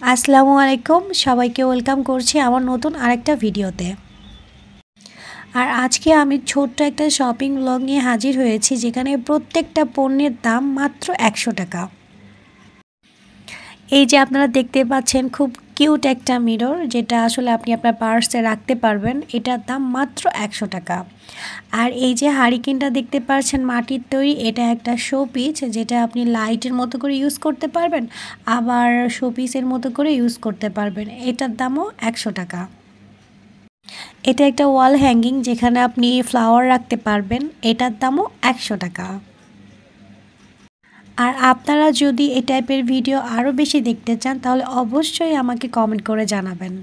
আসসালামু আলাইকুম সবাইকে ওয়েলকাম করছি আমার নতুন আরেকটা ভিডিওতে। আর আজকে আমি ছোট্ট একটা শপিং ব্লগ নিয়ে হাজির হয়েছি, যেখানে প্রত্যেকটা পণ্যের দাম মাত্র 100 টাকা। এই যে আপনারা দেখতে পাচ্ছেন খুব কিউট একটা মিরর, যেটা আসলে আপনি আপনার পার্সে রাখতে পারবেন। এটার দাম মাত্র 100 টাকা। আর এই যে হারিকেনটা দেখতে পাচ্ছেন মাটির তৈরি, এটা একটা শো পিস, যেটা আপনি লাইটের মতো করে ইউজ করতে পারবেন, আবার শো পিসের মতো করে ইউজ করতে পারবেন। এটার দামও 100 টাকা। এটা একটা ওয়াল হ্যাঙ্গিং, যেখানে আপনি ফ্লাওয়ার রাখতে পারবেন। এটার দামও 100 টাকা। আর আপনারা যদি এই টাইপের ভিডিও আরও বেশি দেখতে চান, তাহলে অবশ্যই আমাকে কমেন্ট করে জানাবেন।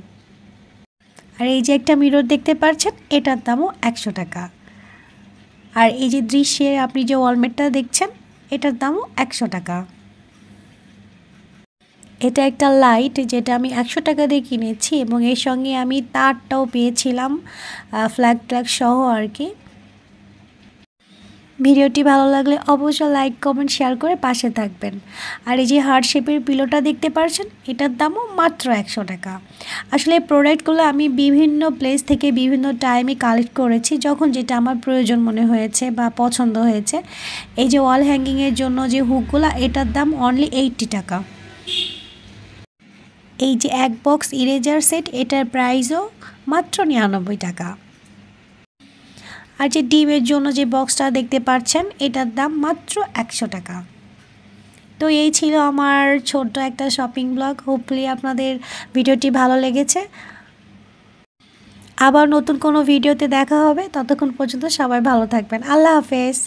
আর এই যে একটা মিরর দেখতে পাচ্ছেন, এটার দামও 100 টাকা। আর এই যে দৃশ্যে আপনি যে ওয়ালমেটটা দেখছেন, এটার দামও 100 টাকা। এটা একটা লাইট, যেটা আমি 100 টাকা দিয়ে কিনেছি, এবং এর সঙ্গে আমি তারটাও পেয়েছিলাম, ফ্ল্যাগ সহ আর কি। ভিডিওটি ভালো লাগলে অবশ্যই লাইক কমেন্ট শেয়ার করে পাশে থাকবেন। আর এই যে হার্ট শেপের পিলোটা দেখতে পাচ্ছেন, এটার দামও মাত্র 100 টাকা। আসলে এই প্রোডাক্টগুলো আমি বিভিন্ন প্লেস থেকে বিভিন্ন টাইমে কালেক্ট করেছি, যখন যেটা আমার প্রয়োজন মনে হয়েছে বা পছন্দ হয়েছে। এই যে ওয়াল হ্যাঙ্গিংয়ের জন্য যে হুকগুলো, এটার দাম অনলি 80 টাকা। এই যে এক বক্স ইরেজার সেট, এটার প্রাইসও মাত্র 99 টাকা। আর যে ডিমের জন্য যে বক্সটা দেখতে পাচ্ছেন, এটার দাম মাত্র 100 টাকা। তো এই ছিল আমার ছোট্ট একটা শপিং ব্লগ। হোপফুলি আপনাদের ভিডিওটি ভালো লেগেছে। আবার নতুন কোনো ভিডিওতে দেখা হবে। ততক্ষণ পর্যন্ত সবাই ভালো থাকবেন। আল্লাহ হাফেজ।